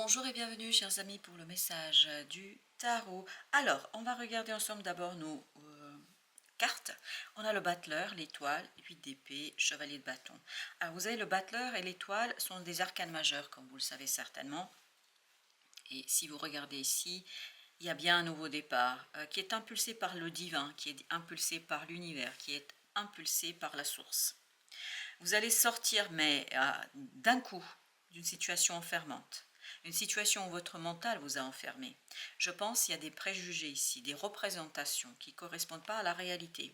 Bonjour et bienvenue chers amis pour le message du tarot. Alors, on va regarder ensemble d'abord nos cartes. On a le battleur, l'étoile, 8 d'épée, chevalier de bâton. Alors vous avez le battleur et l'étoile sont des arcanes majeurs comme vous le savez certainement. Et si vous regardez ici, il y a bien un nouveau départ qui est impulsé par le divin, qui est impulsé par l'univers, qui est impulsé par la source. Vous allez sortir mais d'un coup d'une situation enfermante. Une situation où votre mental vous a enfermé. Je pense qu'il y a des préjugés ici, des représentations qui ne correspondent pas à la réalité.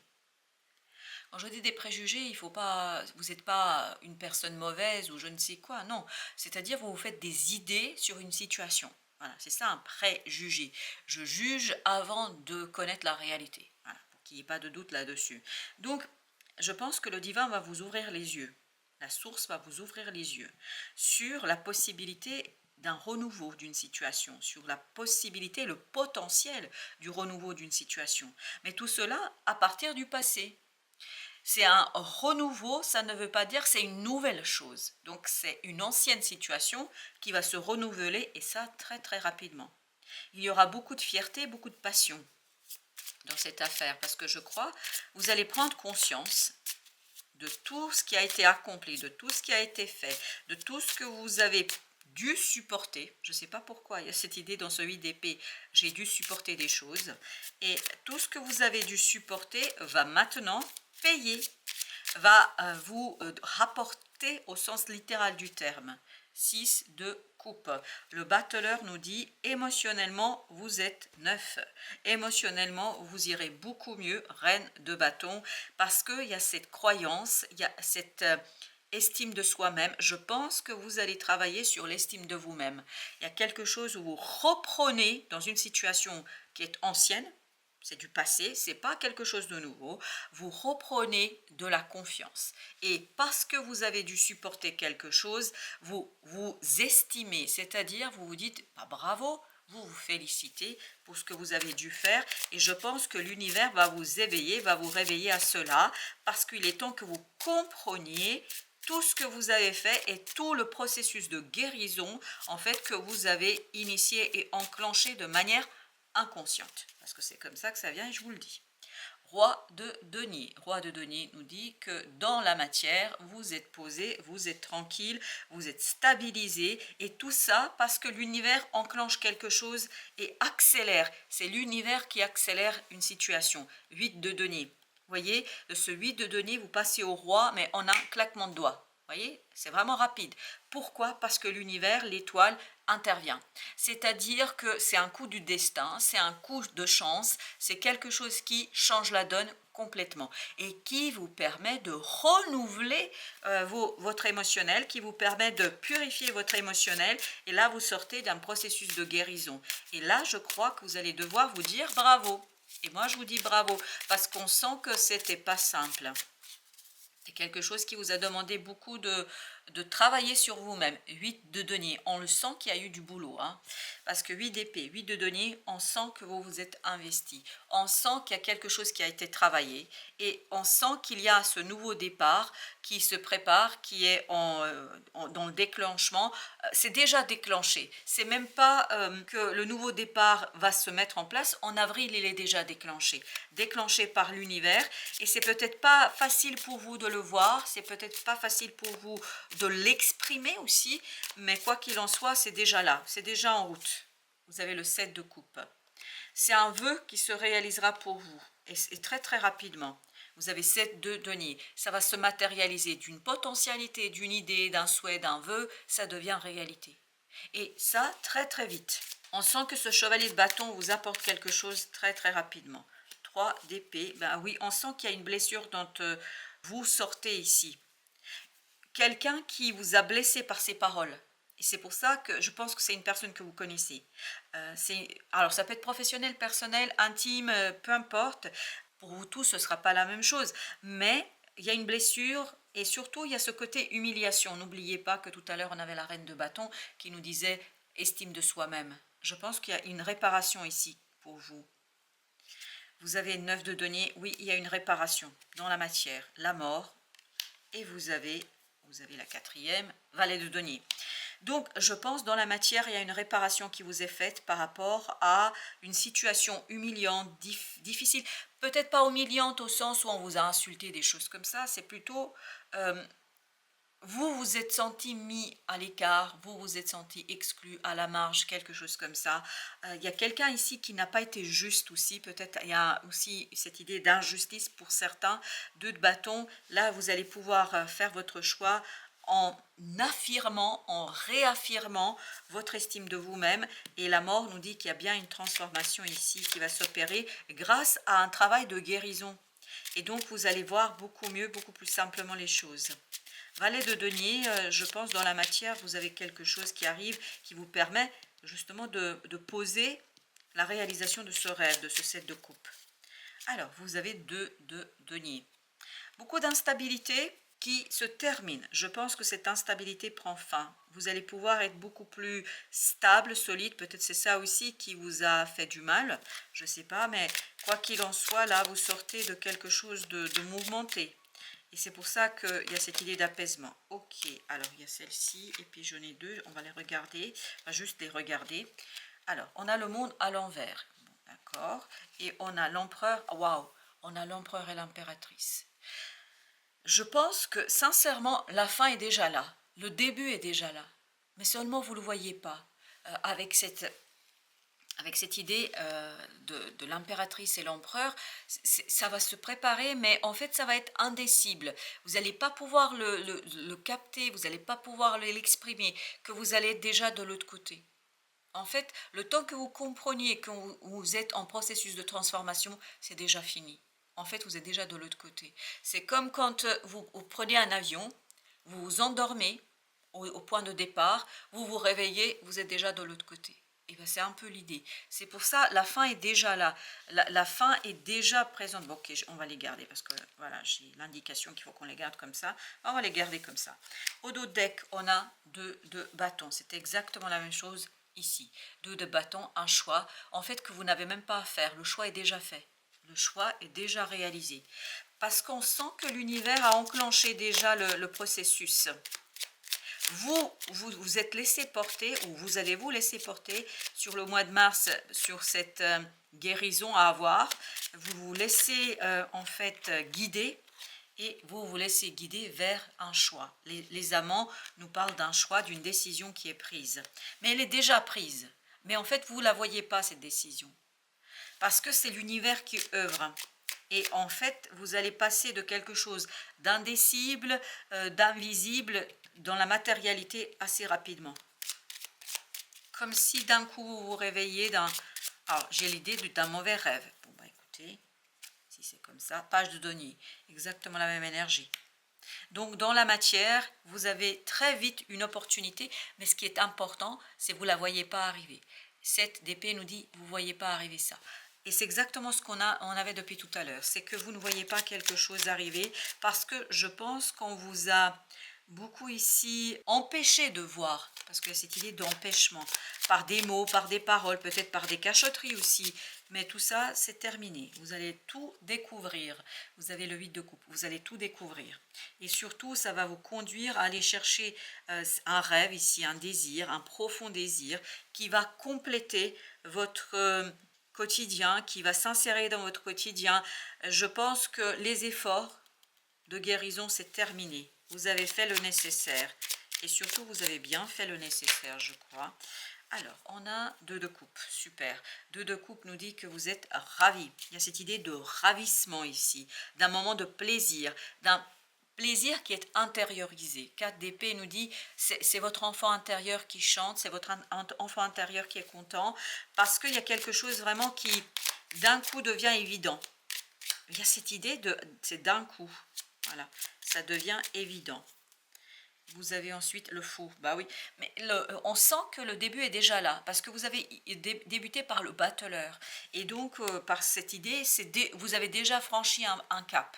Quand je dis des préjugés, il faut pas, vous n'êtes pas une personne mauvaise ou je ne sais quoi, non. C'est-à-dire vous vous faites des idées sur une situation. Voilà, c'est ça un préjugé. Je juge avant de connaître la réalité. Voilà, pour qu'il n'y ait pas de doute là-dessus. Donc, je pense que le divin va vous ouvrir les yeux. La source va vous ouvrir les yeux sur la possibilité d'un renouveau d'une situation, sur la possibilité, le potentiel du renouveau d'une situation. Mais tout cela à partir du passé. C'est un renouveau, ça ne veut pas dire c'est une nouvelle chose. Donc c'est une ancienne situation qui va se renouveler et ça très très rapidement. Il y aura beaucoup de fierté, beaucoup de passion dans cette affaire parce que je crois vous allez prendre conscience de tout ce qui a été accompli, de tout ce qui a été fait, de tout ce que vous avez dû supporter. Je ne sais pas pourquoi il y a cette idée dans ce 8 d'épée, j'ai dû supporter des choses. Et tout ce que vous avez dû supporter va maintenant payer, va vous rapporter au sens littéral du terme. 6 de coupe. Le battleur nous dit émotionnellement vous êtes neuf. Émotionnellement vous irez beaucoup mieux, reine de bâton, parce qu'il y a cette croyance, il y a cette estime de soi-même. Je pense que vous allez travailler sur l'estime de vous-même. Il y a quelque chose où vous reprenez dans une situation qui est ancienne, c'est du passé, c'est pas quelque chose de nouveau. Vous reprenez de la confiance. Et parce que vous avez dû supporter quelque chose, vous vous estimez, c'est-à-dire vous vous dites bah, bravo, vous vous félicitez pour ce que vous avez dû faire. Et je pense que l'univers va vous éveiller, va vous réveiller à cela, parce qu'il est temps que vous compreniez tout ce que vous avez fait et tout le processus de guérison en fait que vous avez initié et enclenché de manière inconsciente, parce que c'est comme ça que ça vient et je vous le dis. Roi de denier. Roi de denier nous dit que dans la matière, vous êtes posé, vous êtes tranquille, vous êtes stabilisé et tout ça parce que l'univers enclenche quelque chose et accélère. C'est l'univers qui accélère une situation. 8 de denier. Vous voyez, de ce 8 de denier, vous passez au roi, mais en un claquement de doigts. Vous voyez, c'est vraiment rapide. Pourquoi? Parce que l'univers, l'étoile, intervient. C'est-à-dire que c'est un coup du destin, c'est un coup de chance, c'est quelque chose qui change la donne complètement et qui vous permet de renouveler votre émotionnel, qui vous permet de purifier votre émotionnel et là vous sortez d'un processus de guérison. Et là je crois que vous allez devoir vous dire bravo. Et moi je vous dis bravo parce qu'on sent que c'était pas simple. C'est quelque chose qui vous a demandé beaucoup de travailler sur vous-même. 8 de denier, on le sent qu'il y a eu du boulot. Hein, parce que 8 d'épée, 8 de denier, on sent que vous vous êtes investi. On sent qu'il y a quelque chose qui a été travaillé. Et on sent qu'il y a ce nouveau départ qui se prépare, qui est dans le déclenchement. C'est déjà déclenché. C'est même pas que le nouveau départ va se mettre en place. En avril, il est déjà déclenché. Déclenché par l'univers. Et c'est peut-être pas facile pour vous de le voir. C'est peut-être pas facile pour vous de l'exprimer aussi. Mais quoi qu'il en soit, c'est déjà là. C'est déjà en route. Vous avez le 7 de coupe. C'est un vœu qui se réalisera pour vous. Et très très rapidement. Vous avez 7 de denier. Ça va se matérialiser d'une potentialité, d'une idée, d'un souhait, d'un vœu. Ça devient réalité. Et ça, très très vite. On sent que ce chevalier de bâton vous apporte quelque chose très très rapidement. 3 d'épée. Ben oui, on sent qu'il y a une blessure dont vous sortez ici. Quelqu'un qui vous a blessé par ses paroles. Et c'est pour ça que je pense que c'est une personne que vous connaissez. Alors ça peut être professionnel, personnel, intime, peu importe. Pour vous tous, ce ne sera pas la même chose. Mais il y a une blessure et surtout, il y a ce côté humiliation. N'oubliez pas que tout à l'heure, on avait la reine de bâton qui nous disait estime de soi-même. Je pense qu'il y a une réparation ici pour vous. Vous avez 9 de denier. Oui, il y a une réparation dans la matière. La mort. Et vous avez la quatrième, valet de denier. Donc, je pense dans la matière, il y a une réparation qui vous est faite par rapport à une situation humiliante, difficile. Peut-être pas humiliante au sens où on vous a insulté, des choses comme ça. C'est plutôt, vous vous êtes senti mis à l'écart, vous vous êtes senti exclu, à la marge, quelque chose comme ça. Il y a quelqu'un ici qui n'a pas été juste aussi. Peut-être il y a aussi cette idée d'injustice pour certains. 2 de bâton, là vous allez pouvoir faire votre choix en affirmant, en réaffirmant votre estime de vous-même. Et la mort nous dit qu'il y a bien une transformation ici qui va s'opérer grâce à un travail de guérison. Et donc vous allez voir beaucoup mieux, beaucoup plus simplement les choses. Valet de denier, je pense dans la matière, vous avez quelque chose qui arrive, qui vous permet justement de poser la réalisation de ce rêve, de ce 7 de coupe. Alors, vous avez 2 de denier. Beaucoup d'instabilité qui se termine. Je pense que cette instabilité prend fin. Vous allez pouvoir être beaucoup plus stable, solide. Peut-être c'est ça aussi qui vous a fait du mal. Je ne sais pas, mais quoi qu'il en soit, là, vous sortez de quelque chose de mouvementé. Et c'est pour ça qu'il y a cette idée d'apaisement. Ok, alors il y a celle-ci, et puis j'en ai 2, on va les regarder, on va juste les regarder. Alors, on a le monde à l'envers, bon, d'accord, et on a l'empereur, waouh, on a l'empereur et l'impératrice. Je pense que sincèrement, la fin est déjà là, le début est déjà là, mais seulement vous ne le voyez pas, avec cette idée de l'impératrice et l'empereur, ça va se préparer, mais en fait, ça va être indicible. Vous n'allez pas pouvoir le capter, vous n'allez pas pouvoir l'exprimer, que vous allez être déjà de l'autre côté. En fait, le temps que vous compreniez que vous êtes en processus de transformation, c'est déjà fini. En fait, vous êtes déjà de l'autre côté. C'est comme quand vous prenez un avion, vous vous endormez au point de départ, vous vous réveillez, vous êtes déjà de l'autre côté. Et bien, c'est un peu l'idée. C'est pour ça, la fin est déjà là. La fin est déjà présente. Bon, ok, on va les garder parce que voilà, j'ai l'indication qu'il faut qu'on les garde comme ça. On va les garder comme ça. Au dos de deck, on a 2 de bâtons. C'est exactement la même chose ici. 2 de bâtons, un choix. En fait, que vous n'avez même pas à faire. Le choix est déjà fait. Le choix est déjà réalisé. Parce qu'on sent que l'univers a enclenché déjà le processus. Vous êtes laissé porter, ou vous allez vous laisser porter sur le mois de mars, sur cette guérison à avoir. Vous vous laissez en fait guider, et vous vous laissez guider vers un choix. Les amants nous parlent d'un choix, d'une décision qui est prise. Mais elle est déjà prise. Mais en fait, vous ne la voyez pas, cette décision. Parce que c'est l'univers qui œuvre. Et en fait, vous allez passer de quelque chose d'indicible, d'invisible, dans la matérialité assez rapidement. Comme si d'un coup vous vous réveillez d'un... Alors, j'ai l'idée d'un mauvais rêve. Bon, bah écoutez, si c'est comme ça, page de denier, exactement la même énergie. Donc, dans la matière, vous avez très vite une opportunité, mais ce qui est important, c'est que vous ne la voyez pas arriver. 7 d'épée nous dit, vous ne voyez pas arriver ça. Et c'est exactement ce on avait depuis tout à l'heure. C'est que vous ne voyez pas quelque chose arriver parce que je pense qu'on vous a beaucoup ici empêché de voir, parce qu'il y a cette idée d'empêchement, par des mots, par des paroles, peut-être par des cachotteries aussi, mais tout ça c'est terminé, vous allez tout découvrir, vous avez le 8 de coupe, vous allez tout découvrir, et surtout ça va vous conduire à aller chercher un rêve ici, un désir, un profond désir, qui va compléter votre... quotidien, qui va s'insérer dans votre quotidien. Je pense que les efforts de guérison, c'est terminé. Vous avez fait le nécessaire. Et surtout, vous avez bien fait le nécessaire, je crois. Alors, on a 2 de coupe. Super. 2 de coupe nous dit que vous êtes ravis. Il y a cette idée de ravissement ici, d'un moment de plaisir, d'un plaisir qui est intériorisé. 4 d'épée nous dit c'est votre enfant intérieur qui chante, c'est votre enfant intérieur qui est content, parce qu'il y a quelque chose vraiment qui d'un coup devient évident. Il y a cette idée de c'est d'un coup. Voilà, ça devient évident. Vous avez ensuite le fou. Bah oui, mais on sent que le début est déjà là, parce que vous avez débuté par le battleur. Et donc, par cette idée, vous avez déjà franchi un cap.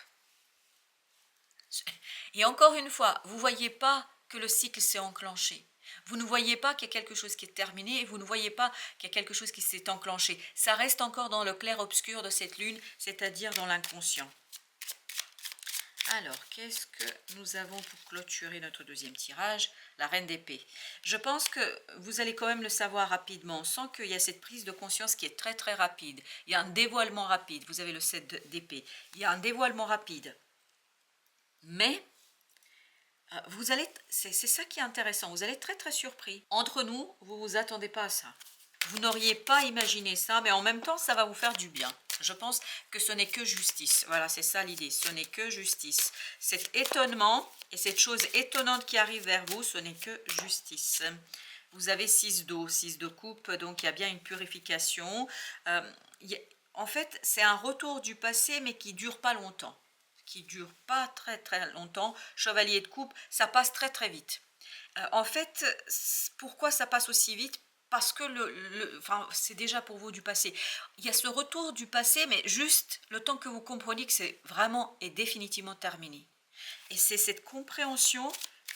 Et encore une fois, vous ne voyez pas que le cycle s'est enclenché. Vous ne voyez pas qu'il y a quelque chose qui est terminé et vous ne voyez pas qu'il y a quelque chose qui s'est enclenché. Ça reste encore dans le clair-obscur de cette lune, c'est-à-dire dans l'inconscient. Alors, qu'est-ce que nous avons pour clôturer notre deuxième tirage? La reine d'épée. Je pense que vous allez quand même le savoir rapidement. On sent qu'il y a cette prise de conscience qui est très très rapide. Il y a un dévoilement rapide. Vous avez le 7 d'épée. Il y a un dévoilement rapide. Mais vous allez, c'est ça qui est intéressant. Vous allez être très très surpris. Entre nous, vous ne vous attendez pas à ça. Vous n'auriez pas imaginé ça, mais en même temps, ça va vous faire du bien. Je pense que ce n'est que justice. Voilà, c'est ça l'idée. Ce n'est que justice. Cet étonnement et cette chose étonnante qui arrive vers vous, ce n'est que justice. Vous avez 6 d'eau, 6 de coupe, donc il y a bien une purification. En fait, c'est un retour du passé, mais qui ne dure pas longtemps. Qui ne dure pas très très longtemps. Chevalier de coupe, ça passe très très vite. En fait, pourquoi ça passe aussi vite? Parce que enfin, c'est déjà pour vous du passé. Il y a ce retour du passé, mais juste le temps que vous compreniez que c'est vraiment et définitivement terminé. Et c'est cette compréhension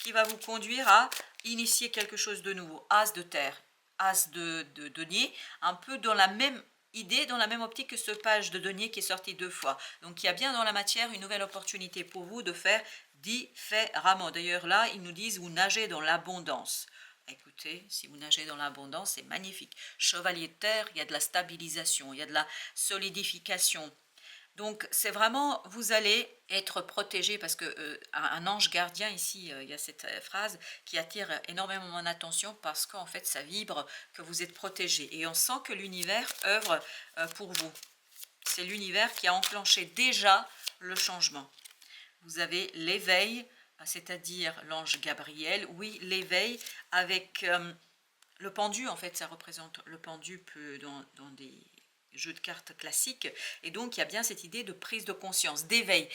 qui va vous conduire à initier quelque chose de nouveau. As de terre, as de denier, un peu dans la même idée, dans la même optique que ce page de denier qui est sorti 2 fois. Donc il y a bien dans la matière une nouvelle opportunité pour vous de faire différemment. D'ailleurs là, ils nous disent vous nagez dans l'abondance. Écoutez, si vous nagez dans l'abondance, c'est magnifique. Chevalier de terre, il y a de la stabilisation, il y a de la solidification. Donc c'est vraiment, vous allez être protégé parce que un ange gardien ici, il y a cette phrase qui attire énormément mon attention parce qu'en fait ça vibre que vous êtes protégé et on sent que l'univers œuvre pour vous. C'est l'univers qui a enclenché déjà le changement. Vous avez l'éveil, c'est-à-dire l'ange Gabriel, oui, l'éveil avec le pendu, en fait, ça représente le pendu dans des jeux de cartes classiques, et donc il y a bien cette idée de prise de conscience, d'éveil.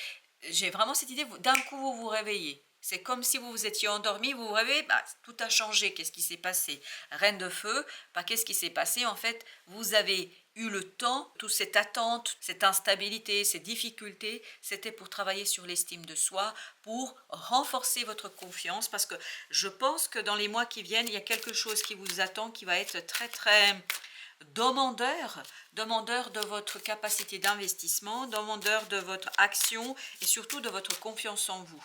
J'ai vraiment cette idée, d'un coup vous vous réveillez. C'est comme si vous vous étiez endormi, vous vous réveillez, bah, tout a changé, qu'est-ce qui s'est passé? Reine de feu, bah, qu'est-ce qui s'est passé? En fait, vous avez eu le temps, toute cette attente, cette instabilité, ces difficultés, c'était pour travailler sur l'estime de soi, pour renforcer votre confiance, parce que je pense que dans les mois qui viennent, il y a quelque chose qui vous attend, qui va être très très demandeur de votre capacité d'investissement, demandeur de votre action et surtout de votre confiance en vous.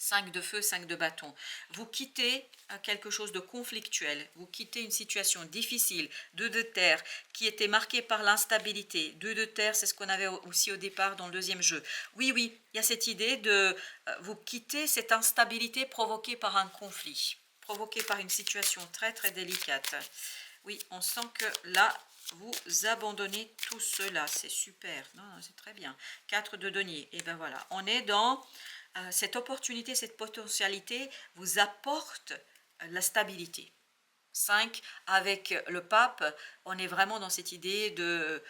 5 de feu, 5 de bâton. Vous quittez quelque chose de conflictuel, vous quittez une situation difficile, 2 de terre, qui était marquée par l'instabilité. 2 de terre, c'est ce qu'on avait aussi au départ dans le deuxième jeu. Oui, oui, il y a cette idée de vous quitter cette instabilité provoquée par un conflit, provoquée par une situation très très délicate. Oui, on sent que là, vous abandonnez tout cela. C'est super. Non, c'est très bien. 4 de denier. Et ben voilà, on est dans cette opportunité, cette potentialité vous apporte la stabilité. 5, avec le pape, on est vraiment dans cette idée de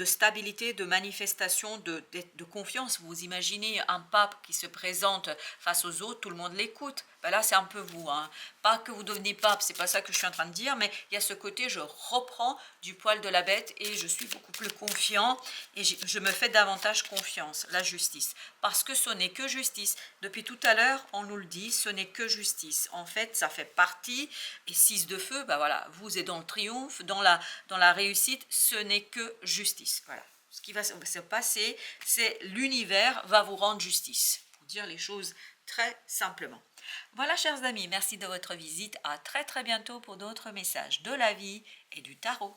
stabilité, de manifestation, de confiance. Vous imaginez un pape qui se présente face aux autres, tout le monde l'écoute. Ben là, c'est un peu vous. Hein. Pas que vous devenez pape, c'est pas ça que je suis en train de dire, mais il y a ce côté, je reprends du poil de la bête et je suis beaucoup plus confiant et je me fais davantage confiance, la justice. Parce que ce n'est que justice. Depuis tout à l'heure, on nous le dit, ce n'est que justice. En fait, ça fait partie, et 6 de feu, ben voilà, vous êtes dans le triomphe, dans la réussite, ce n'est que justice. Voilà. Ce qui va se passer, c'est l'univers va vous rendre justice. Pour dire les choses très simplement. Voilà, chers amis, merci de votre visite. À très très bientôt pour d'autres messages de la vie et du tarot.